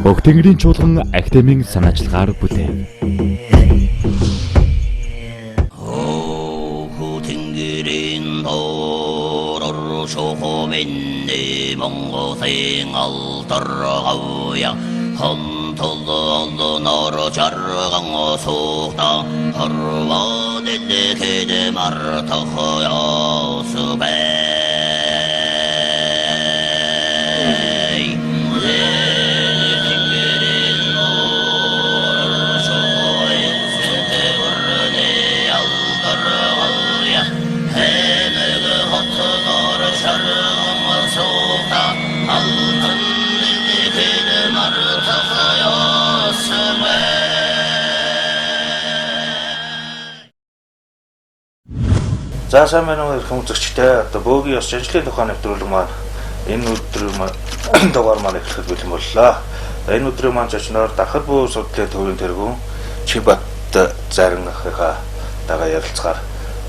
Өгтэнгэрийн чуулган академийн санаачлагаар бүтэв. Өгтэнгэрийн дорор шохомэнэ монгосын алдаргавя хонтолнор жарган суута харвадэд мартахясбэ За сайн байна уу ирэх үзэгчтэй. Одоо бөөгийн ёс заншлын тухайн нэвтрүүлэг маань энэ өдрийн дугаар маань эхлэхэд бэлэн боллоо. Энэ өдрийн маань зочноор Дахад бөө судлалын төвийн тэргүүн Чимбат Зарин ахыхаа дагаа ярилцгаар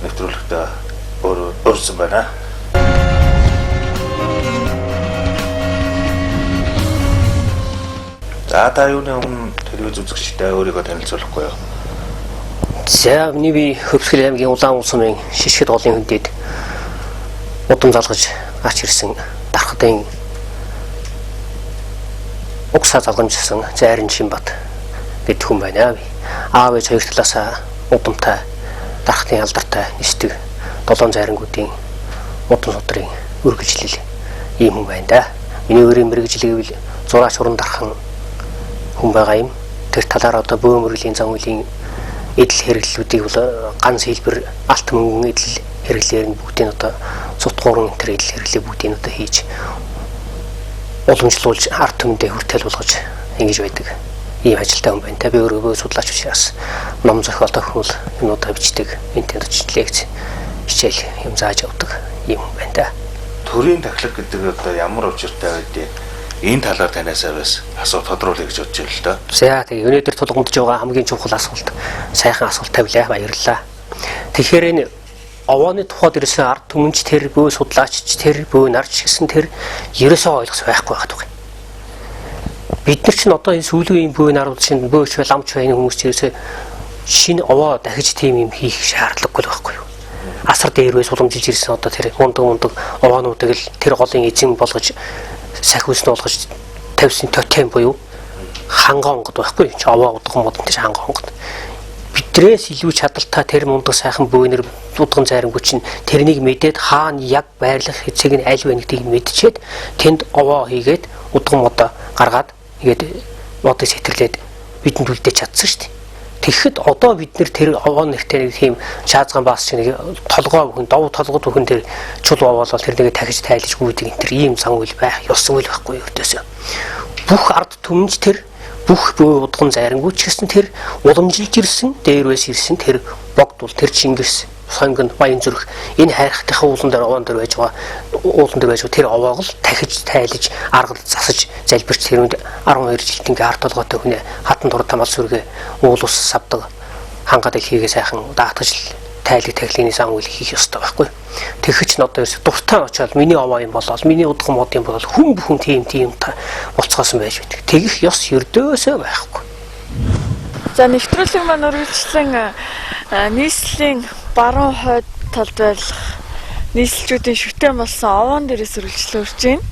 нэвтрүүлэгтээ өөрсөн байна. За та юуны өмнө телевиз үзэгчтэй өөрийгөө танилцуулахгүй юу? За миний би Хөвсгөл аймгийн Улаан улсмын Шишгэд голын хөндөд удам залгаж гарч ирсэн Дархадын угсаа залгамжсан Зайрын Чимбат гэдэг хүн байна. Аав ээж хоёр талаасаа удамтай Дархадын алдартай нисдэг 7 зайрангуудын удам судрын үргэлжлэл ийм хүн байна да. Миний өөрийн мэрэгжил гэвэл зураач уран дархан хүн байгаа юм. Тэр талаар одоо бөөмөрлийн зам үеийн эдл хэрэглэлүүдийг бол ганц хэлбэр алт мөнгөн эдл хэрэглээр нь бүгдийг одоо цутгуурын тэр эдл хэрэглээ бүгдийг одоо хийж уламжлуулж ард түмэндээ хүртэл болгож ингэж байдаг. Ийм ажилтай хүн байна. Та би өөрөө судлаач учраас ном зохиол тохиол юмудаа бичдэг. Энтэнд очиж лекц хичээл юм зааж явдаг ийм хүн байна да. Төрийн тахлаг гэдэг одоо ямар учиртай байдгийг энэ талаар танаасаа бас асуулт тодруулъя гэж бодож байна л да. За тэгээ өнөөдөр тулгамдж байгаа хамгийн чухал асуулт сайхан асуулт тавилаа, баярлалаа. Тэгэхээр энэ овооны тухайд ерөөсөө ард түмэнч тэр бөө судлаачч тэр бөө нарч гэсэн тэр ерөөсөө ойлгох байхгүй байгаа даа. Бид нар ч одоо энэ сүүлийн бөө нар чинь бөөч ламч байна хүмүүс ерөөсөө шинэ овоо дахиж тийм юм хийх шаардлагагүй байхгүй юу? Асар дээрвээс уламжилж ирсэн одоо тэр мундаг овоонуудыг л тэр голын эзэн болгож сахиус нь болгож тавьсан тотем буюу хангоонгод байхгүй ч овоо удган модон тийш хангоонгод бидрээс илүү чадaltaа тэр мундаг сайхан бөөнөр удган зайрангуй чинь тэрнийг мэдээд хаана яг байрлах хэцэг нь аль вэ гэдгийг мэдчихэд тэнд овоо хийгээд удган модоо гаргаад ингээд модыг сэтэрлээд бидэнд үлдээж чадсан шүү дээ. Тэгэхэд одоо бид нэр тэр овоо нэртэй нэг тийм шаазган баас чинь нэг толгоо бүхэн дов толгод бүхэн тэр чул овоолол тэр нэгэ тахиж тайлж гүйдэг энэ тэр ийм зам үйл байх ёсгүй л байхгүй өртөөсөө. Бүх ард түмж тэр бүх бөө удган зайрангуйч гэсэн тэр уламжилж ирсэн дээрвээс ирсэн тэр богдул тэр Чингис сонгонд баян зүрх энэ хайрхтынхаа уулан дээр овоон дээр байж байгаа уулан дээр байж тэр овоог л тахиж тайлж аргал засаж залбирч тэрүнд 12 жилт ингээ арт толгойтой хүнээ хатан тур тамал сүргээ уул ус савдаг хангаад хийгээ сайхан даатгаж тайлэг тахилын сан үйл хийх ёстой байхгүй. Тэгэхч нь одоо ерөөс дуртай очоод миний овоо юм болоод миний удган мод юм болоод хүн бүхэн тийм та болцгоосон байж байдаг. Тэгэх ёс ердөөсөө байхгүй. За нэвтрүүлэг маань үргэлжлэн нийслэлийн баруун хойд талд байх нийслэлчүүдийн шүтэн болсон овоон дээрээс үргэлжлүүлж байна.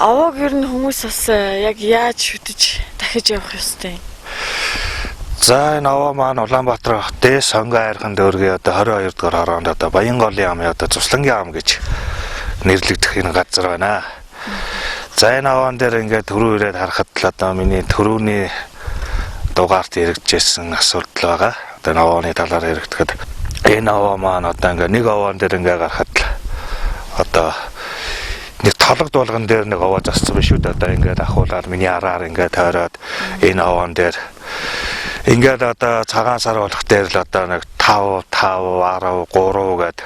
Овоог ер нь хүмүүс бас яг яаж шүтэж дахиж явах ёстой юм? За энэ овоо маань Улаанбаатар хотын Сонгон айрхан дүүргийн одоо 22 дугаар хороонд одоо Баянголын ам одоо Цуслангийн ам гэж нэрлэгдэх энэ газар байна. За энэ овоон дээр ингээд төрөө ирээд харахад л одоо миний төрөөний дугаарт яригдчихсэн асуудал байгаа. Одоо энэ овооны талаар яригдэхэд энэ овоо маань одоо ингээд нэг овоон дээр ингээд гарахад одоо нэг толгод болгон дээр нэг овоо зассан биш үү? Одоо ингээд ахуулаад миний араар ингээд тойроод энэ овоон дээр ингээд одоо цагаан сар болох дээр л одоо нэг 5 10 3 гэд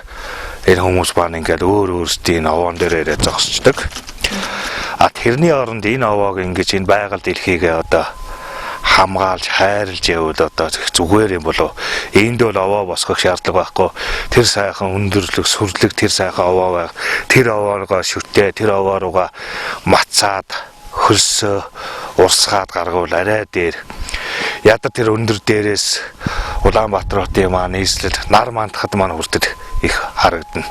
энэ хүмүүс маань ингээд өөр өөрсдийн овоон дээр ирээд зогсчдаг. А тэрний оронд энэ овоог ингэж энэ байгаль дэлхийгээ одоо хамгаалж хайрлж явуул одоо зүгээр юм болов. Энд бол овоо босгох шаардлага байхгүй. Тэр сайхан өндөрлөг сүрлэг тэр сайхан овоо байх. Тэр овоогоо шүтээ тэр овооруугаа мацаад хөлсөө урсгаад гаргавал арай дээр ядаа тэр өндөр дээрээс Улаанбаатар хотын маань нийслэл нар мандахад маань хүртэл их харагдана.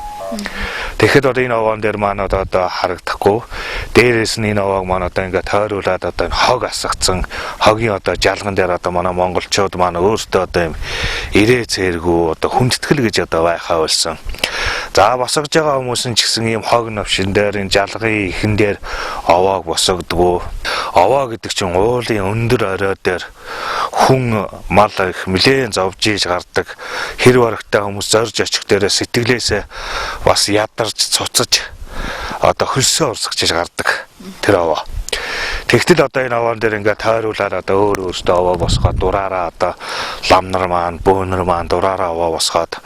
Тэгэхэд одоо энэ овоон дээр маань одоо харагдахгүй. Дээрээс нь энэ овоог маань одоо ингээд тойруулаад одоо хог асгацсан хогийн одоо жалган дээр одоо манай монголчууд маань өөрсдөө одоо юм ирээ цэргүү одоо хүндэтгэл гэж одоо байхаа болсон. За босгож байгаа хүмүүс нь ч гэсэн ийм хог навшин дээр энэ жалгын ихэн дээр овоог босгодгоо. Овоо гэдэг чинь уулын өндөр орой дээр хүн мал их нэлээд зовж иж гардаг хэр барагтай хүмүүс зорж очих дээрээ сэтгэлээсээ бас ядарч цуцаж одоо хөлсөө урсгаж гардаг тэр овоо. Тэгтэл одоо энэ овоон дээр ингээд тойруулаад одоо өөрөөсөө овоо босгоод дураараа одоо ламнар маань бөөнөр маань дураараа овоо босгоод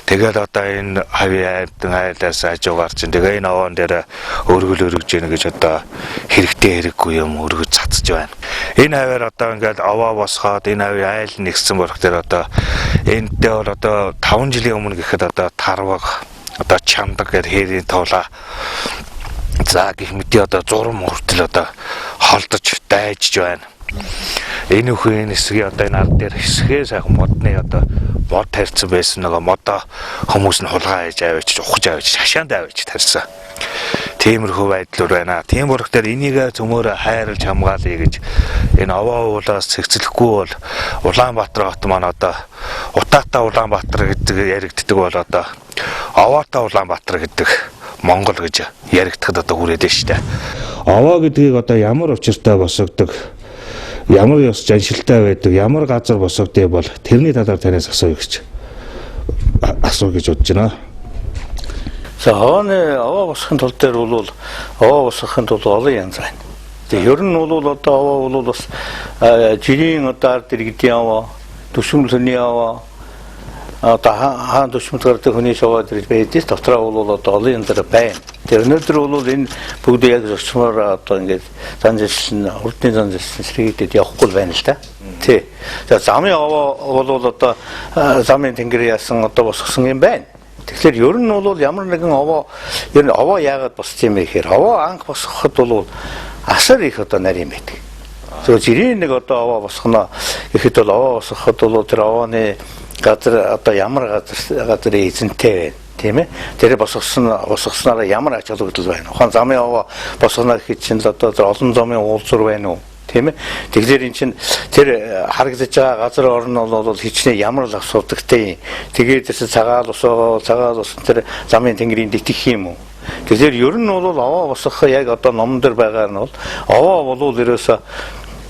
тэгэл одоо энэ хавийн айдын айлаас ажуугаар чинь тэгээ энэ овоон дээр өргөл өргөж ийн гэж одоо хэрэгтэй хэрэггүй юм өргөж цацж байна. Энэ хаваар одоо ингээд овоо босгоод энэ хавийн айл нэгсэн борох дээр одоо энэтэй бол одоо 5 жилийн өмнө гэхэд одоо тарваг одоо чандаг гэдэг хэрийн туулаа. За гэх мэт одоо зурм хүртэл одоо холдож дайжж байна. Энэ үхэн хэсгийн одоо энэ ард дээр хэсгээ сайхан модны одоо мод тарьсан байсан нөгөө модоо хүмүүс нь хулгай хийж аваач, ухаж аваач, хашаанд аваач тарьсан. Тиймэрхүү байдлууд байна. Тийм бүрх дээр энийг цөмөөрө хайрлж хамгаалъя гэж энэ овоо уулаас цэгцлэхгүй бол Улаанбаатар хот маань одоо Утаатай Улаанбаатар гэдэг яригддаг бол одоо Овоотой Улаанбаатар гэдэг Монгол гэж яригдахад одоо хүрээд байна шүү дээ. Овоо гэдгийг одоо ямар учиртай босгодог, ямар ёс жаншилтай байдаг, ямар газар босгодъё бол тэрний талаар танаас асууя гэж бодож байна. За овоо босгохын тул дээр бол овоо босгохын тулд олон янз байна. Тэгээ ер нь бол одоо овоо бол бас жирийн одоо ард иргэдийн овоо, төшөмлөний овоо одоо хаан төшмөд гардаг хүний шаваад ирж байдгийг дотроо бол одоо олон янзаар байна. Тэр өнөөдөр бол энэ бүгд яг зөвчмөр одоо ингээд занжилсан урдны занжилсан сэргийдэд явахгүй байна л да. Тий. За замын овоо бол одоо замын тэнгэр яасан одоо босгосон юм байна. Тэгэхээр ер нь бол ямар нэгэн овоо ер нь овоо яагаад босч юм бэ гэхээр овоо анх босгоход бол асар их одоо нарийн байдаг. So жирийн нэг одоо овоо босгоно гэхэд бол овоо босгоход бол тэр овооны газар одоо ямар газрын эзэнтэй байна тийм ээ. Тэр босгосноор ямар ач холбогдол байна. Ухаан замын овоо босгоно гэхэд чинь одоо олон замын уулзур байна уу? Тийм ээ. Тэгэхээр эн чинь тэр харагдаж байгаа газар орн бол хичнээн ямар л асуудагтай. Тэгээд цагаал усоо цагаал ус тэр замын тэнгэрийн дитгэх юм уу? Тэгэхээр ер нь бол овоо босгох яг одоо номон дээр байгаа нь бол овоо бол ерөөсө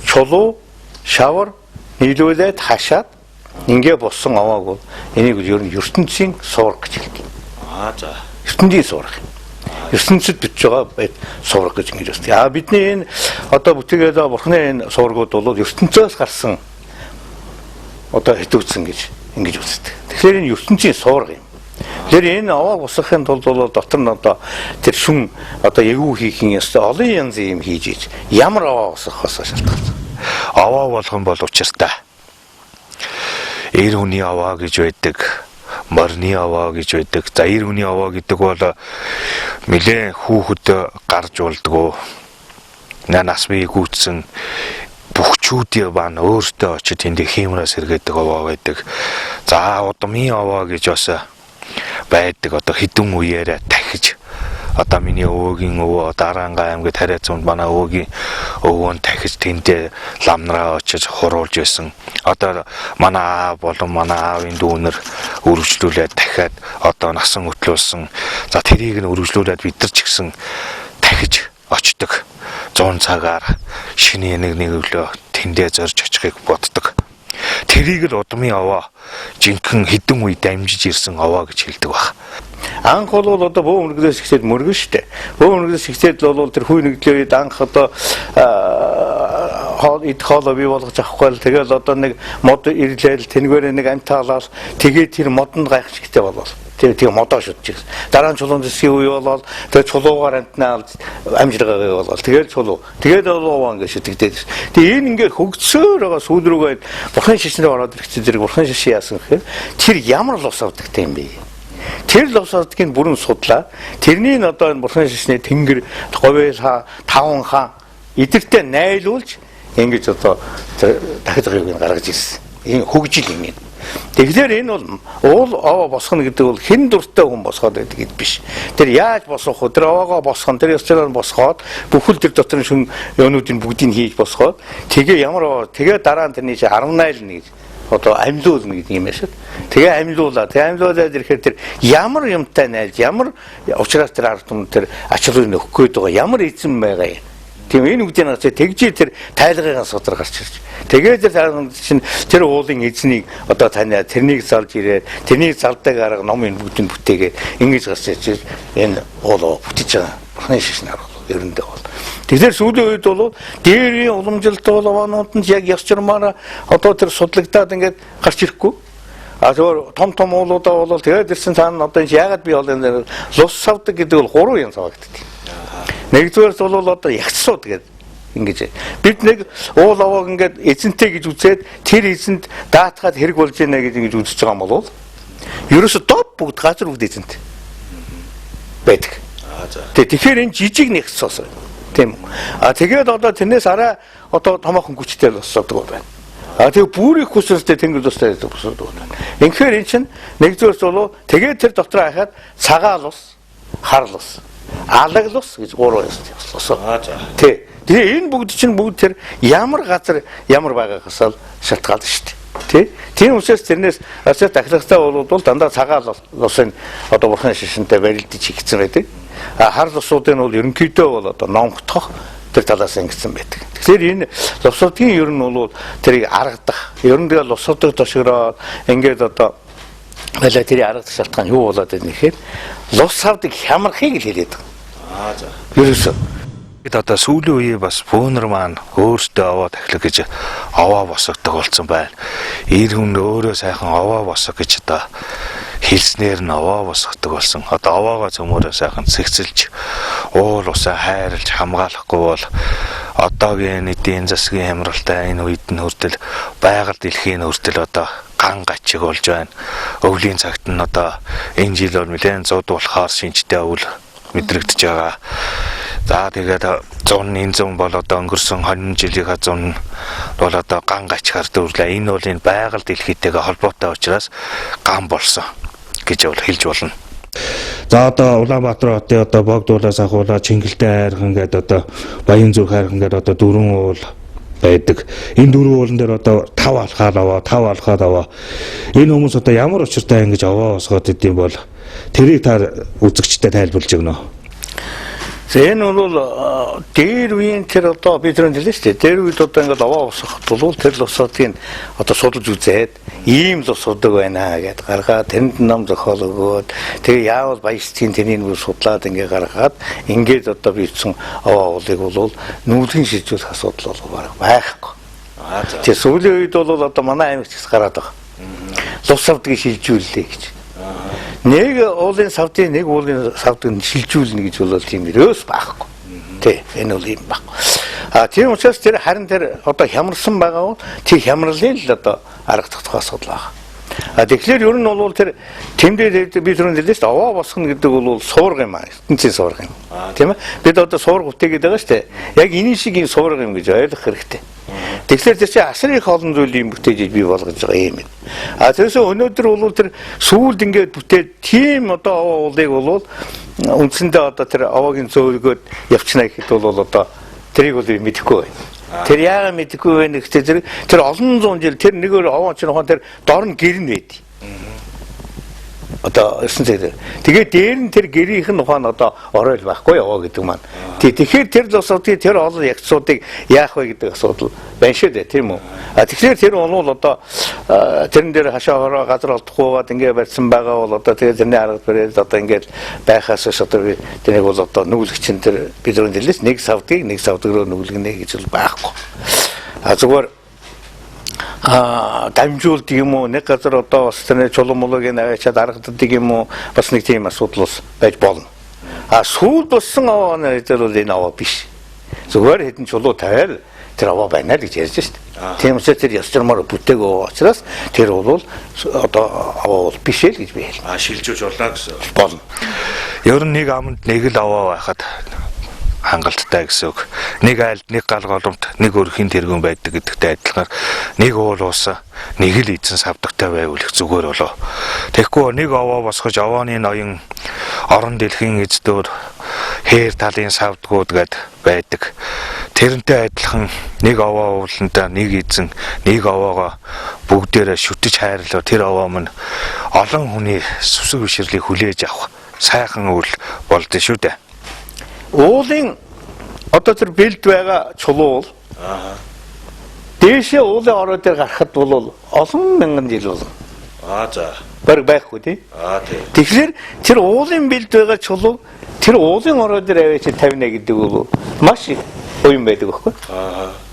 чулуу, шавар нийлүүлээд хашаад ингээ боссон овоог бол энийг ер нь ертөнцийн суурах гэж хэлдэг. За. ертөнцийн суурах. ертөнцид битж байгаа суурах гэж ингэж байна. Бидний энэ одоо бүтээгээд бурхны энэ суургууд бол ертөнцөөс гарсан одоо хэтгүүлсэн гэж ингэж үздэг. Тэгэхээр энэ ертөнцийн суурах юм. Тэгэхээр энэ овоог босгохын тулд бол дотор нь одоо тэр шүн одоо ягуу хийхин ёстой олон янзын юм хийж ийж ямар овоо босгохоос шалтгаалсан. Овоо болгон бол учиртай. Эр хүний овоо гэж байдаг, морины овоо гэж байдаг. За эр хүний овоо гэдэг бол нэлээд хүүхэд гарч болдгоо. Нас бие гүйцсэн бүхчүүдийн бан өөртөө очиж тэнд хиймраас сэргээдэг овоо байдаг. За удмын овоо гэж бас байдаг. Одоо хідэн үеэрээ тахиж одоо миний өвөгийн өвөө Даранга аймагт Харайцунд манай өвөгийн өвөө нь тахиж тэндээ ламнараа очиж хуруулж байсан. Одоо манай аав болон манай аавын дүүнэр өргөжлүүлээд дахиад одоо насан хөтлүүлсэн. За тэрийг нь өргөжлүүлээд бид нар ч гэсэн тахиж очдог. 100 цагаар шинэ нэг өглөө тэндээ зорж очихыг боддог. Тэрийг л удмын овоо жинхэнэ хідэн үе дамжиж ирсэн овоо гэж хэлдэг баг. Анх бол одоо бөө мөргөөс ихсээд мөргөн штэ. Бөө мөргөөс ихсээд бол тэр хүй нэгдлээ үед анх одоо хоолоо бий болгож авахгүй л тэгэл одоо нэг мод ирлээл тэнгээр нэг амтаалал тэгээд тэр модонд гайх чигтэй болов. Тэгээ модоо шүтж ирсэн. Дараа нь чулуун дэсгийн үе болоод тэгээ чулуугаар амтнаа амжиргаа болоод тэгээд чулуу. Тэгээд овоо ингэ шүтгдээд. Тэгээ энэ ингээ хөгцөөр байгаа сүүл рүүгээ бурхан шишнээр ороод ирэхдээ зэрэг бурхан шишин яасан гэхээр тэр ямар л ус авдагтай юм бэ? Тэр л ус авдгийг бүрэн судлаа. Тэрний одоо энэ бурхан шишний тэнгэр говьэл хаа, таван хаа эдэртээ найлуулж ингэж одоо дахиж гаргыг гаргаж ирсэн. Энэ хөгжил юм. Тэгэхээр энэ бол уул овоо босгоно гэдэг бол хэн дуртай хүн босгоод байдаг гэд биш. Тэр яаж босгох вэ? Тэр овоогоо босгоно, тэр ясчаар босгоод бүхэл тэр дотор шин юунуудын бүгдийг хийж босгоод тэгээ ямар тэгээ дараа нь тэрний 18 нэг одоо амьлуулна гэдэг юм шиг. Тэгээ амьлуулаад ирэхээр тэр ямар юмтай найлж ямар учраас тэр ард түмэн тэр ачааллыг нөхөх гээд байгаа ямар эзэн байгаа юм. Тийм энэ үгдийн наач тэгжээ тэр тайлгын содрог гарч ирж. Тэгээд тэр уулын эзнийг одоо тань тэрнийг залж ирээд тэрнийг залдаг арга номын бүгдийг бүтээгээд ингэж гарч ирж энэ уулоо бүтэж байгаа. Бурхны шишнээр бол ерөндөө бол. Тэгэхээр сүүлийн үед бол дээрийн уламжилттай бол овоонууд нь яг ёс журмаараа одоо тэр судлагдаад ингээд гарч ирэхгүй. А зөвөр том уулуудаа бол тэгээд ирсэн цаана одоо яагаад би бол энэ лус савдаг гэдэг бол 3 юм савагддаг. Нэгдүгээрс бол одоо ягцсууд гэдэг ингэж бид нэг уул овоог ингээд эзэнтэй гэж үзээд тэр эзэнд даатгаад хэрэг болж байна гэж үзэж байгаа юм бол ерөөсө топ бүгд газар бүгд эзэнтэй байдаг. Тэгэхээр энэ жижиг нэгцсоос тийм үү. А тэгээд одоо тэрнээс арай одоо томоохон хүчтэй болсодог байна. А тэгээ бүр их хүсэлтэй тэнгэр тустай болсодог байна. Тэгэхээр эн чинь нэгдүгээрс бол тэгээд тэр дотор хахад цагаал ус, харл ус, алаг ус гэж 3 ёстой. Тий. Тэгээ энэ бүгд чинь бүгд тэр ямар газар ямар байгаагаас л шалтгаална шүү дээ. Тий. Тийм учраас тэрнээс асар дахлагтай бол дандаа цагаал усын одоо бурхан шишинтэй барилдаж хийгдсэн байдаг. А харл усуудын бол ерөнхийдөө бол одоо номгдох тэр талаас ингэсэн байдаг. Тэгэхээр энэ лусуудын ер нь бол тэрийг аргадах, ер нь тэгэл лусуудаг тошгороо ингээд одоо байлаа тэрийг аргадах шалтгаан юу болоод байна гэхээр лус савдаг хямрахыг л хэлээд байгаа. За. Ерөөсөө Бид одоо сүүлийн үеийн бас бөөнөр маань өөртөө овоо тахлах гэж овоо босгодог болсон байна. Ир хүн өөрөө сайхан овоо босгох гэж одоо хэлснээр нь овоо босгодог болсон. Одоо овоогоо цөмөрөө сайхан цэгцэлж уул усаа хайрлж хамгаалахгүй бол одоогийн эдийн засгийн хямралтай энэ үед нь хүртэл байгаль дэлхийн хүртэл одоо ган гачиг болж байна. Өвлийн цагт нь одоо энэ жил бол нэлээд зуд болохоор шинжтэй өвөл мэдрэгдэж байгаа. За тэгээд 100 бол одоо өнгөрсөн 20 жилийн 100 бол одоо ган гачгаар дүүрлээ. Энэ бол энэ байгаль дэлхийтэйгээ холбоотой учраас ган болсон гэж бол хэлж болно. За одоо Улаанбаатар хотын одоо Богдуулаас ахуулаад Чингэлтэй хайрхан гэдэг одоо Баян зүрх хайрхан гэдэг одоо 4 уул байдаг. Энэ 4 уулан дээр одоо 5 алхаад аваа. Энэ хүмүүс одоо ямар учиртай ингэж аваа босгоод идэм бол тэрийг та үзэгчтэй тайлбарлаж өгнө. Энэ бол дээр үеийн тэр одоо бид нар хэлсэн шүү дээ. Дээр үед одоо ингээд аваа босгоход бол тэр лусуудын одоо судалж үзээд ийм лусуудаг байна гэдээ гаргаад тэнд ном зохиол өгөөд тэгээ яавал баясгийн тэрний нүр судлаад ингээд гаргаад ингээд одоо бичсэн аваа уулыг бол нүүлгэн шилжүүлэх асуудал бол байхгүй. Тэгээ сүүлийн үед бол одоо манай аймагт гараад байгаа. Лус авдгийг шилжүүллээ гэж. Нэг уулын савдыг нэг уулын савдыг шилжүүлнэ гэж бол тийм ерөөс байхгүй. Тэ энэ бол юм баг. А тийм учраас тэр харин тэр одоо хямрсан байгаа бол тэр хямралын л одоо арга зах асуудал байгаа. А тэгэхээр ер нь бол тэр тэмдээд би түрүүнд хэлсэн шүү дээ. Овоо босгоно гэдэг бол суурга юм аа. ертөнцийн суурга юм. Тийм ээ. Бид одоо суурга бүтээгээд байгаа шүү дээ. Яг энэ шиг юм суурга юм гэж ойлгох хэрэгтэй. Тэгэхээр тэр чинь асар их олон зүйлийн бүтээж бий болгож байгаа юм. А тэрээс өнөөдөр бол тэр сүүлд ингээд бүтээд тийм одоо уулыг бол үндсэндээ одоо тэр овоогийн зөөлгөөд явчихна гэхэд бол одоо тэрийг бол мэдэхгүй байна. Тэр яагаад мэдэхгүй вэ гэхдээ тэр олон зуун жил тэр нэгээр овоо чинь тэр дор нь гэрн байд. Одоо өсөн зэрэг. Тэгээд дээр нь тэр гэрийнх нь ухаан одоо оройл байхгүй яваа гэдэг маань. Тэгэхээр тэр лусуудын тэр олон ягцуудыг яах вэ гэдэг асуудал байна шүү дээ, тийм үү? А тэгэхээр тэр бол одоо тэрэн дээр хашаагаар газар олдохгүйгээд ингээ барьсан байгаа бол одоо тэгээд тэрний арга барил одоо ингээд байхаас одоо тэрийг бол одоо нүүлгчин тэр бид өрөнд хэлээс нэг савдгийг нэг савдаг руу нүүлгэнэ гэж бол байхгүй. А зүгээр дамжуулдаг юм уу нэг газар одоо бас тэр чулуумологийн аваачаад аргадаг юм уу бас нэг тийм асуудал байж болно. А сүүл болсон авааны дээр бол энэ аваа биш. Зүгээр хэдэн чулуу тавиал тэр аваа байна л гэж ярьж шít. Тийм учраас тэр ёс журмаар бүтээгөө учраас тэр бол одоо аваа бол биш л гэж би хэлнэ. Шилжүүлж болно гэсэн. Болно. Ер нь нэг аманд нэг л аваа байхад хангалттай гэсэн үг. Нэг айлд нэг гал голомт нэг өрхийн тэргүүн байдаг гэдэгтэй адилгаар нэг уул уус нэг л эзэн савдагтай байвал их зүгээр болоо. Тэгэхгүй нэг овоо босгож овооны ноён орон дэлхийн эздөр хээр талын савдгууд гэд байдаг. Тэрнтэй адилхан нэг овоо ууланда нэг эзэн нэг овоогоо бүгдээрээ шүтэж хайрлаа. Тэр овоо мань олон хүний сүсэг бишрлийг хүлээж авах сайхан үйл болдсон шүү дээ. Уулын одоо тэр бэлд байгаа чулуу бол дээшээ уулын ороо дээр гарахад бол олон мянган жил болно. За. Бараг байхгүй тий. Тийм. Тэгэхээр тэр уулын бэлд байгаа чулуу тэр уулын ороо дээр аваач 50 гэдэг бол маш уян байдаг байхгүй.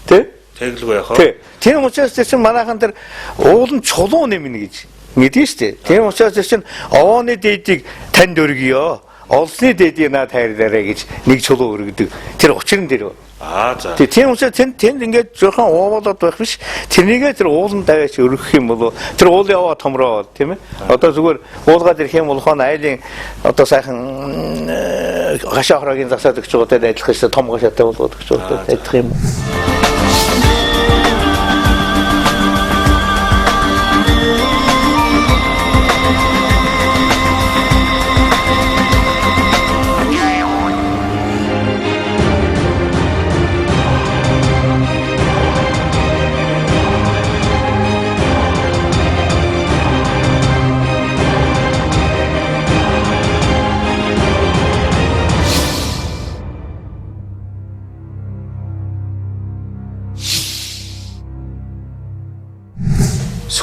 Тий? Тэглгүй яхаа. Тий. Тийм учраас чинь манайхан тэр уулын чулуу нэмнэ гэж мэдэн штэ. Тийм учраас чинь овооны дээдийг танд өргөё. Олсны дээдийг наад хайрлаарэ гэж нэг чулуу өргөдөг. Тэр учрын дээр. За. Тийм учраас тэнд ингээд жоохон уувалаад байх биш. Тэрнийгээ тэр ууланд даваач өргөх юм бол тэр уулын яваа томроо тийм ээ. Одоо зүгээр уулгаад ирэх юм бол хон айлын одоо сайхан гашаа хорогийн засаад өгч байгаатай адилхан шүү дээ. Том гашаатай болгоод өгч байгаатай адилхан юм.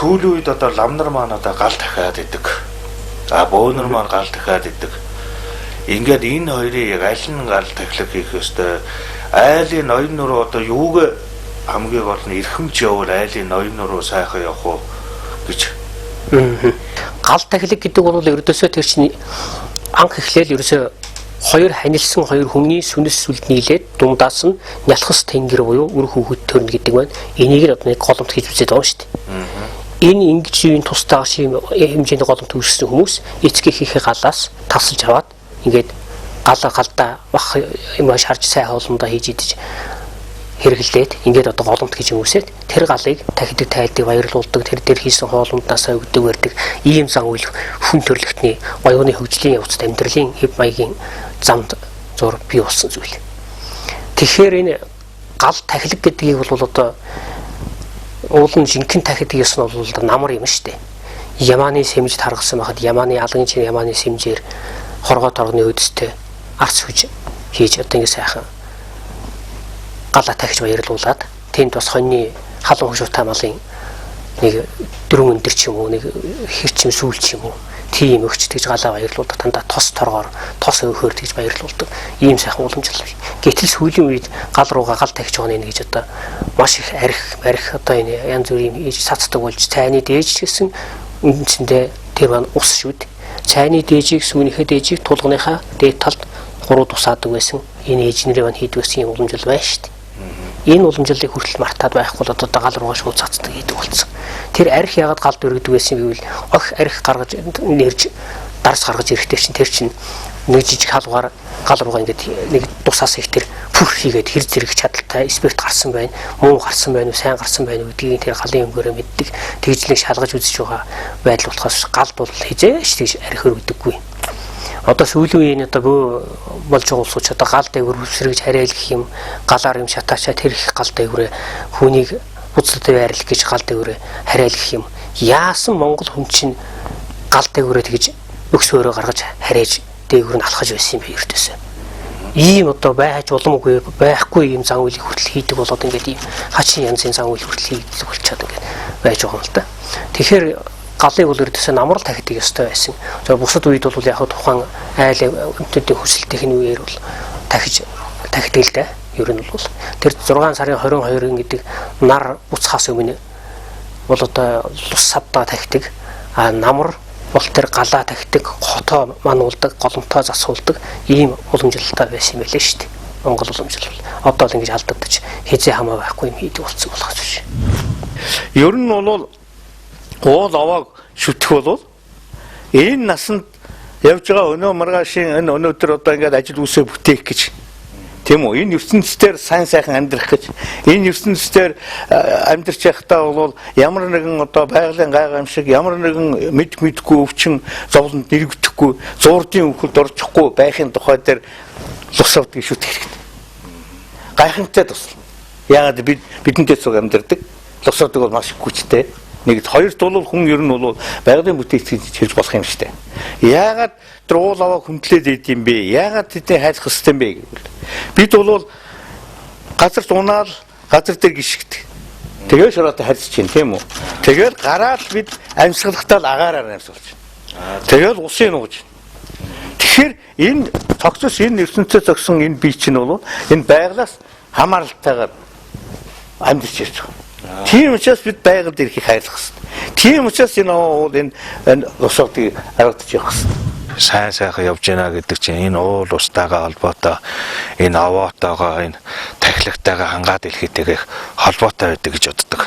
Сүүлийн үед одоо ламнар маань одоо гал дахиад идэг. За бөөнөр маань гал дахиад идэг. Ингээд энэ хоёрын яг аль нь гал тахилга хийх ёстой? Айлын ноён руу одоо юуг хамгийн гол нь эрхэмж явуул айлын ноён руу сайхан явах уу гэж. Гал тахилга гэдэг бол ердөөсөө тэр чинь анх эхлээл ерөөсөө хоёр ханилсан хоёр хүний сүнэс сүлд нийлээд дундаас нь нялхас тэнгэр буюу үр хүүхэд төрнө гэдэг байна. Энийг л одоо нэг голомт хийж үзээд байгаа шүү дээ. Энэ ингэж юуны тусдаа шим хэмжээний голомт үүссэн хүмүүс эцгийнхээ галаас тавсалж аваад ингээд галдаа бах юм шарж сайн хоолндоо хийж идэж хэрэглээд ингээд одоо голомт гэж хүмүүсэд тэр галыг тахидаг тайлдаг баярлуулдаг тэр дээр хийсэн хоолндоос өгдөг барьдаг ийм зан үйл хүн төрлөختний оюуны хөгжлийн явцад амьдралын хэв маягийн замд зур бий болсон зүйл. Тэгэхээр энэ гал тахилга гэдгийг бол одоо уулын жинхэнэ тахидаг ёс нь бол намар юм шүү дээ. Ямааны сэмжид харгасан байхад ямааны алгын чин ямааны сэмжээр хоргоо торгоны өдөстэй арц хүж хийж одоо ингэ сайхан галаа тахиж баярлуулад тэнд бас хоньны халуун хушуутай малын нэг дөрвөн өндөр ч юм уу нэг хэрчим сүүл ч юм уу тийм өгч тэгж галаа баярлуулдаг тандаа тос торгоор тос өөхөр тэгж баярлуулдаг ийм сайхан уламжлал. Гэтэл сүүлийн үед гал руугаа гал тахиж байгаа нэг гэж одоо маш их арх одоо энэ янз бүрийн цацдаг болж цайны дээж гэсэн үндсэндээ тэр маань ус шүү дээ. Цайны дээжийг сүүнийхээ дээжийг тулганыхаа дээд талд гурав тусаадаг байсан. Энэ ээжнэрээ маань хийдэг байсан юм уламжлал байна шүү дээ. Энэ уламжлалыг хүртэл мартаад байхгүй бол одоо гал руугаа шууд цацдаг гэдэг болсон. Тэр арх ягаад галд өргөдөг байсан гэвэл ох арх гаргаж нэрж дарс гаргаж ирэхдээ чинь тэр чинь нэг жижиг халуугаар гал руугаа ингээд нэг тусаас их тэр пүр хийгээд хэр зэрэг чадaltaй спирт гарсан байна, муу гарсан байна уу, сайн гарсан байна уу гэдгийг тэр галын өмгөөрөө мэддэг. Тэгжлэг шалгаж үзэж байгаа байдал болохоос гал бол хизээш тэгж арх өргөдөггүй. Одоо сүүлийн үеийн одоо болж байгаа улсууч одоо гал дээгүүр хүсрэгж хариалгах юм, галаар юм шатаачаа тэр их гал дээгүүрээ хүнийг буцалтай байрлах гэж гал дээгүүрээ хариалгах юм. Яасан Монгол хүн чинь гал дээгүүрээ тэгж өгс өрөө гаргаж харьяаж дээгүүр нь алхаж байсан юм бэ ердөөсөө. Ийм одоо байж боломгүй байхгүй ийм зан үйлийг хүртэл хийдэг болоод ингээд ийм хачин янзын зан үйл хүртэл хийдэг болчиход ингээд байж байгаа юм л да. Тэгэхээр галыг бол ердөөсөө намрал тахидаг ёстой байсан. За бусад үед бол яг тухайн айл өмтөдийн хүсэлтийн үеэр бол тахидаг л да. Ер нь бол тэр 6 сарын 22 гэдэг нар буцхаас өмнө бол одоо лус савдаа тахидаг. А намар бол тэр галаа тахидаг, хотоо мануулдаг, голомтоо засуулдаг ийм уламжлалтай байсан юм байлээ шүү дээ. Монгол уламжлал. Одоо л ингэж алдагдаж хизээ хамаа байхгүй юм хийдэг болсон болохоос биш. Ер нь бол уул овоог шүтэх бол энэ насанд явж байгаа өнөө маргаашийн энэ өнөөдөр одоо ингээд ажил үсээ бүтээх гэж Тийм үү? Энэ ертөнцийн сайн сайхан амьдрах гэж энэ ертөнцийн амьдрч байхдаа бол ямар нэгэн одоо байгалийн гайхамшиг, ямар нэгэн мэдгүй өвчин зовлонд нэрвдэхгүй, зуурдын өвхөлд орчихгүй байхын тухай дээр лусавдаг шүт хэрэгтэй. Гайхамтай тусал. Яагаад бидэнтэй цуг амьдардаг? Лусавдаг бол маш их хүчтэй. Нэгд хоёрт бол хүн ер нь бол байгалийн бүтээцийг хэлж болох юм шүү дээ. Яагаад тэр уул аваа хүндлээд идэм бэ? Яагаад тэдний хайрлах хэрэгтэй юм бэ гэвэл бид бол газар унаал газар дээр гიშгдэг. Тэгээд шороотой харьцаж чинь тийм үү? Тэгээд гараад бид амьсгалахтаа л агаараар амьсгалж байна. Тэгээд усын нууж. Тэгэхээр энэ цогцос энэ ертөнцийн зогсон энэ бие чинь бол энэ байгалаас хамааралтайгаар амьдарч ирж байгаа. Тийм учраас бид байгальд ирэхийг хайрлах хэрэгтэй. Тийм учраас энэ уул энэ усуудыг харагдаж явах хэрэгтэй. Сайн сайхан явж байна гэдэг чинь энэ уул устайгаа холбоотой энэ аваатайгаа энэ тахилагтайгаа хангаад илхийтэйгэх холбоотой байдаг гэж боддог.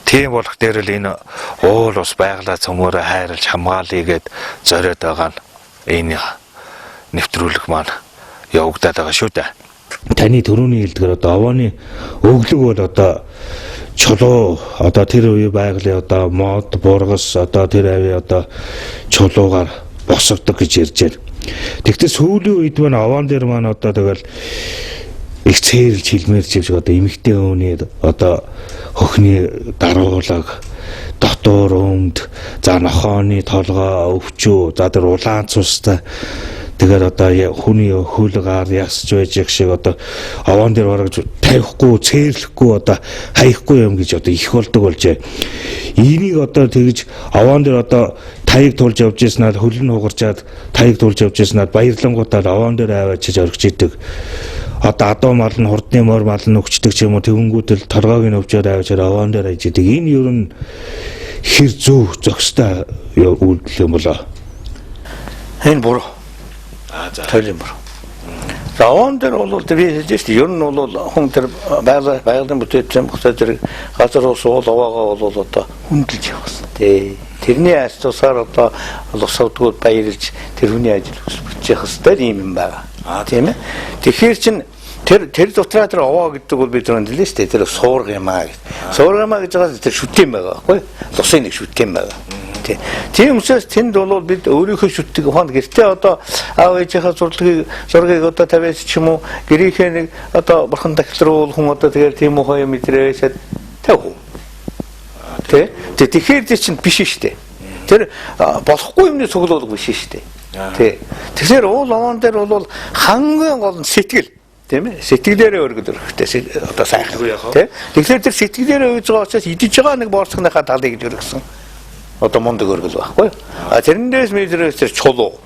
Тийм болох дээр л энэ уул ус байгалаа цөмөөрөө хайрлаж хамгаалъя гэд зориод байгаа нь энэ нэвтрүүлэг маань явагдаад байгаа шүү дээ. Таны төрөний хэлдгээр одоо овооны өглөг бол одоо чулуу одоо тэр үе байгалийн одоо мод бургас одоо тэр авийн одоо чулуугаар босгодог гэж ярьж байна. Тэгвэл сүүлийн үед маань овоон дээр маань одоо тэгэл их цэрлж хилмэрч явж одоо эмэгтэй өвний одоо хөхний даруулаг дотор өмд за нохооны толгой өвчүү за тэр улаан цустай тэгээд одоо хүний хөлгаар ясч байж их шиг одоо овоон дээр бараг тавихгүй, цээрлэхгүй одоо хаяхгүй юм гэж одоо их болдог болжээ. Энийг одоо тэгж овоон дээр одоо таяг тулж явж ирснээр хөлн хугарчаад таяг тулж явж ирснээр баярлангуудаар овоон дээр аваачиж оргиж идэг. Одоо адуу мал нь хурдны мор мал нь өгчдөг ч юм уу тэгвнгүүтэл торгоог нь өвчөөд аваачаар овоон дээр ажиж идэг. Энэ юу н хэр зөв зохистой үйлдэл юм болоо. Энэ буруу. Тойлын буруу. За овоон дээр бол би хэлж шүү дээ. Ер нь бол хүн тэр байгалийн бүтээцэн бохтой зэрэг газар ус уул овоогоо бол одоо хүндэлж явах хэрэгтэй. Тэрний ачаасаар одоо лусавдгууд баярлж тэр хүний ажил хүсэж явах хэрэгтэй юм байна. Тийм ээ. Тэгэхээр чин тэр дотроо тэр овоо гэдэг бол бид нар хэлсэн шүү дээ. Тэр суурга юм аа гэж. Суурга юм аа гэж байгаа тэр шүтэн байгаа байхгүй? Лусын нэг шүтэн байгаа. Тийм учраас тэнд бол бид өөрийнхөө шүтдэг хонд гэртээ одоо аав ээжийнхээ зургийг одоо тавиач ч юм уу гэрийнхээ нэг одоо бурхан тахилруул хүн одоо тэгэл тийм үү хоёо мэдрээсэд тавь. Тэгэхээр тэр чинь биш шүү дээ. Тэр болохгүй юмны цуглуулга биш шүү дээ. Тэгэхээр уул овоон дээр бол хамгийн гол нь сэтгэл тийм ээ сэтгэлээрээ өргөд өрхтэй одоо сайхан тийм. Тэгэхээр тэр сэтгэлээрээ үйж байгаа учраас идэж байгаа нэг боорцгийнхаа талыг гэж өргөсөн. Одоо мундаг өргөл байхгүй. Тэрнээс мэдрээс чулуу.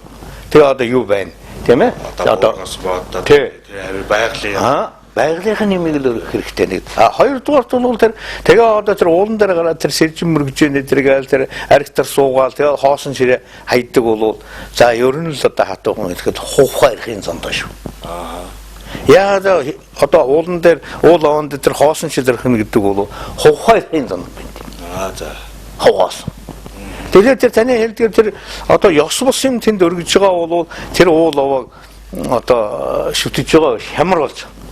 Тэгээ одоо юу байна? Тийм ээ? Одоо тий байгалийн байгалийнхын нэмийг л өргөх хэрэгтэй нэг. Хоёрдугаарт бол тэр тэгээ одоо тэр уулан дээр гараад тэр сэржин мөргөж нэтэргээл тэр аригтар суугаал тэгээ хоосон ширээ хайдаг бол за ер нь л одоо хатуу хүн ихэд хувхаа ирэхин зондоо шүү. Яа одоо уулан дээр уул овонд тэр хоосон ширэх гэдэг бол хувхаа ирэхин зонд байна. За хаваас. Тэгэхээр тэр таны хэлдгээр тэр одоо ёс бус юм тэнд өргөж байгаа бол тэр уул овоог одоо шүтэж байгаа хямар болж байгаа.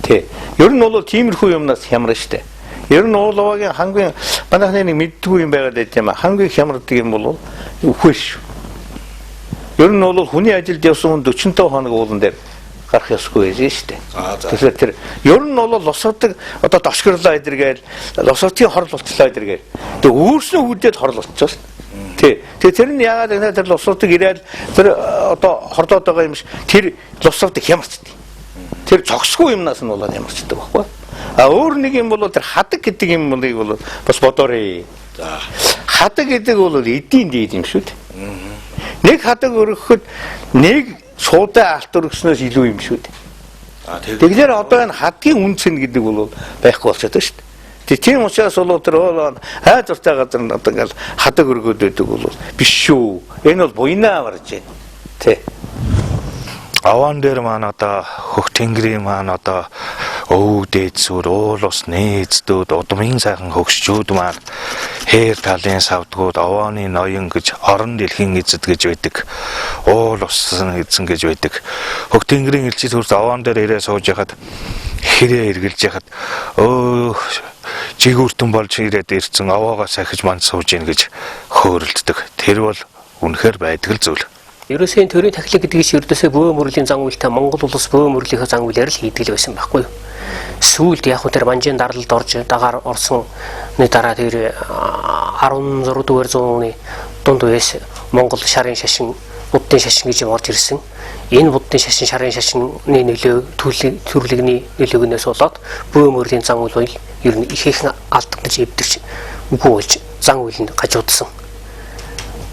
Тэ. Ер нь бол тиймэрхүү юмнаас хямрна штэ. Ер нь уул овоогийн хамгийн манайхны нэг мэддгүй юм байгаад байт юм а. Хамгийн хямрдаг юм бол үхвэш. Ер нь бол хүний ажилд явсан 45 хоног уулан дээр гарах ёсгүй байж штэ. Тэгэхээр тэр ер нь бол лосовдаг одоо дошгорлоо эдэргээл лосовтын хорл болчлоо эдэргээл. Тэг өөрснөө хүдээд хорл болчихсон штэ. Тэгээ тэр нь яагаад гэвэл тэр лосовдаг ирээд тэр одоо хорлоод байгаа юм шиг тэр лосовдаг хямарчдаг. Тэр цогсгүй юмнаас нь болоод ямарчдаг байхгүй. Өөр нэг юм бол тэр хадаг гэдэг юм бол бас бодоорой. Хадаг гэдэг бол эдийн дээд юм шүү дээ. Нэг хадаг өргөхөд нэг суудаа алт өргснөөс илүү юм шүү дээ. Тэгэхээр одоо энэ хадгийн үнцэн гэдэг бол байхгүй болчиход байна шүү дээ. Тийм учраас бол тэр хайр зуртай газар нь одоо ингээл хадаг өргөд байдаг бол биш шүү. Энэ бол буйнаа аварж байна. Тэ. Овоон дээр маань одоо хөх тэнгэрийн маань одоо өвөг дээдсүүд уул ус нээздүүд удмын сайхан хөгшчүүд маань хээр талын савдгууд овооны ноён гэж орон дэлхийн эзэд гэж байдаг. Уул усан эзэн гэж байдаг. Хөг тэнгэрийн элчид хурц овоон дээр ирээ сууж яхад хэрэг эргэлж яхад жигүүртэн болж ирээд ирсэн овоогоо сахиж манд сууж ийн гэж хөөрөлддөг. Тэр бол үнэхээр байдаг л зүйл. Ерөөсөө төрийн тахилга гэдэг чинь ердөөсөө бөө мөрлийн зан үйлтэй Монгол улс бөө мөрлийнхөө зан үйлээр л хийдэг л байсан байхгүй юу? Сүүлд яг тэр манжийн дарлалд орж дагаар орсны дараа тэр 16 дугаар зууны дунд үеэс Монгол шарын шашин, буддын шашин гэж орж ирсэн. Энэ буддын шашин, шарын шашины нөлөө, төрлөгний нөлөөгнөөс болоод бөө мөрлийн зан үйл бол ер нь ихээхэн алдагдаж эвдэрч үгүй болж зан үйл нь гажуудсан.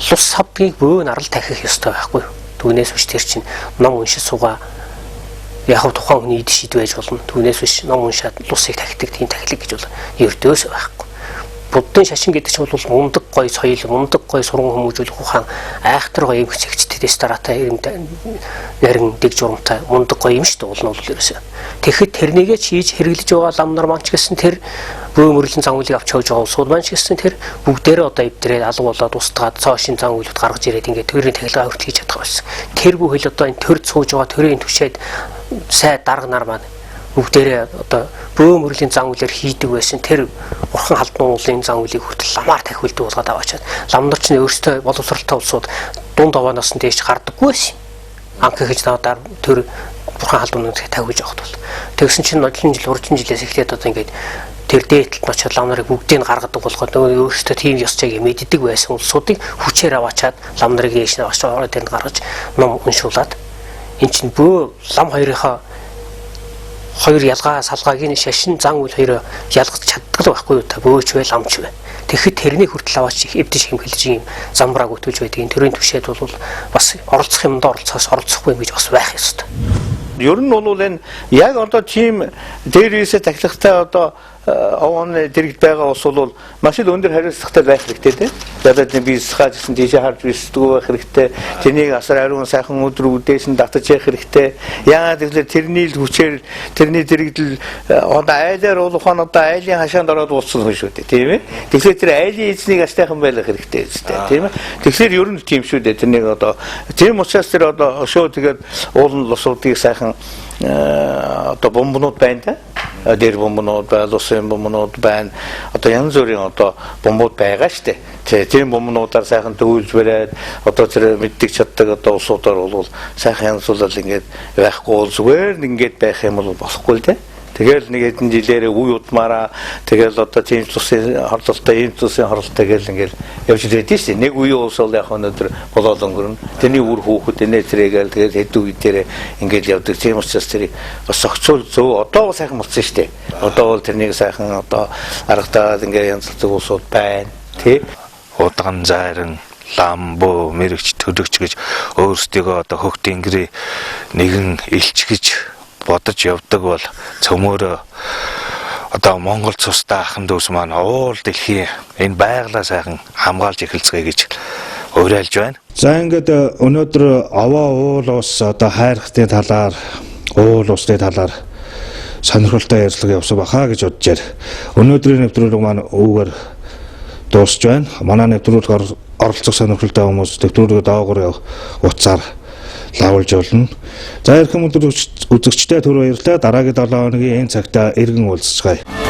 Лус савдгийг бөө нарал тахих ёстой байхгүй юу? Түүнээс биш тэр чинь ном уншиж суугаа яг тухайн хүний идэж шийд байж болно. Түүнээс биш ном уншаад лусыг тахидаг тийм тахилэг гэж бол ердөөс байхгүй. Буддын шашин гэдэг чинь бол мундаг гой соёл, мундаг гой сургууль хүмүүжүүлэх ухаан, айхтар гой эмгэгчтэй ресторатай нарийн дэг журамтай мундаг гой юм шүү дээ. Уул нь бол ерөөсөө. Тэгэхэд тэрнийгээ чийж хэрэглэж байгаа лам нар маань ч гэсэн тэр бөө мөрлөн зан үйлийг авч явж байгаа улсууд маань ч гэсэн тэр бүгдээрээ одоо эвдрээд алга болоод устгаад цоошин зан үйлүүд гаргаж ирээд ингээд төрийн тахилгаа хүртэл хийж чадах байсан. Тэр бүхэл одоо энэ төр цууж байгаа төрийн түвшээд сай дарга нар маань бүгдээрээ одоо бөө мөрлийн зан үйлээр хийдэг байсан тэр урхан халднуун уулын зан үйлийг хүртэл ламаар тахилдаг болгоод аваачаад лам нар ч өөрсдөө боловсралтай улсууд дунд овооноос нь дээш гардаггүй байсан. Анх гэж надаар төр бурхан халдууныг тавьж явахд бол тэгсэн чинь нодлон жил уржин жилээс эхлээд одоо ингээд тэр дээдлэлт очоод лам нарыг бүгдийг гаргадаг болгоод нөгөө өөрсдөө тийм ёс зүйг мэддэг байсан улсуудыг хүчээр аваачаад лам нарыг дээш нь авч ороод тэнд гаргаж ном уншуулад эн чинь бөө лам хоёрынхаа хоёр ялгаа салгаагийн шашин зан үйл хоёроо ялгаж чаддаг л байхгүй юу та бөөч вэ ламч вэ. Тэгэхэд тэрний хүртэл аваач эвдэж хэмгэлж ийм замбрааг өтүүлж байдгийн төрийн түвшээд бол бас оролцох юмд оролцохоос оролцохгүй юм гэж бас байх ёстой. Ер нь бол энэ яг одоо тийм дээрээсээ тахилгатай одоо овооны дэрэгд байгаа улс бол маш л өндөр хариуцлагатай байх хэрэгтэй тийм. Ядаад бизнес хаажсан тийш харж бисдгүү байх хэрэгтэй. Тэрнийг асар ариун сайхан өдөр үдээс нь татаж явах хэрэгтэй. Яагаад гэвэл тэрний л хүчээр тэрний дэрэгдэл одоо айлаар уулах нь одоо айлын хашаанд ороод уулцсан хүн шүү дээ тийм ээ. Тэгэхээр тэр айлын эзнийг астайхан байх хэрэгтэй үстэй тийм ээ. Тэгэхээр ер нь тийм шүү дээ. Тэрнийг одоо тийм учраас тэр одоо шоу тэгээд уулын лусуудыг сайхан одоо бомбонууд байна да. Дээр бомбонууд, лусын бомбонууд байна. Одоо янз бүрийн одоо бомбууд байгаа штэ. Тийм бомбонуудаар сайхан төвлөж бариад одоо тэр мэддэг чаддаг одоо улсуудаар бол сайхан янзуулал ингээд байхгүй бол зүгээр ингээд байх юм бол болохгүй л дээ. Тэгэл нэг хэдэн жилээр үе удмаараа тэгэл одоо тийм тусын хорлолтой, ийм тусын хорлолтой гэл ингээл явж ирээд тийм нэг үе улс бол яг өнөөдөр болоод өнгөрнө. Тэрний үр хүүхэд нээтрээгээл тэгэл хэд үе дээр ингээл явдаг. Тийм учраас тэрийг бас зохицуул зөв одоо сайхан болсон шүү дээ. Одоо бол тэрнийг сайхан одоо аргатаад ингээл янзлдаг улсууд байна. Тий. Удган зайран ламбо мэрэгч төлөгч гэж өөрсдийгөө одоо хөх тэнгэрийн нэгэн элч гэж бодож явдаг бол цөмөөрөө одоо Монгол цустай ахын дүүс маань уул дэлхийн энэ байгалаа сайхан хамгаалж эхэлцгээе гэж уриалж байна. За ингээд өнөөдөр овоо уул ус одоо хайрхтын талаар уул усны талаар сонирхолтой ярилцлага явуулсан баха гэж бодож байна. Өнөөдрийн нэвтрүүлэг маань үүгээр дуусж байна. Манай нэвтрүүлэг оролцох сонирхолтой хүмүүс нэвтрүүлгээ доогуур утсаар лавлж болно. За эрхэм үзэгчдээ түр баярлалаа. Дараагийн 7 хоногийн энэ цагта иргэн уулзцгаая.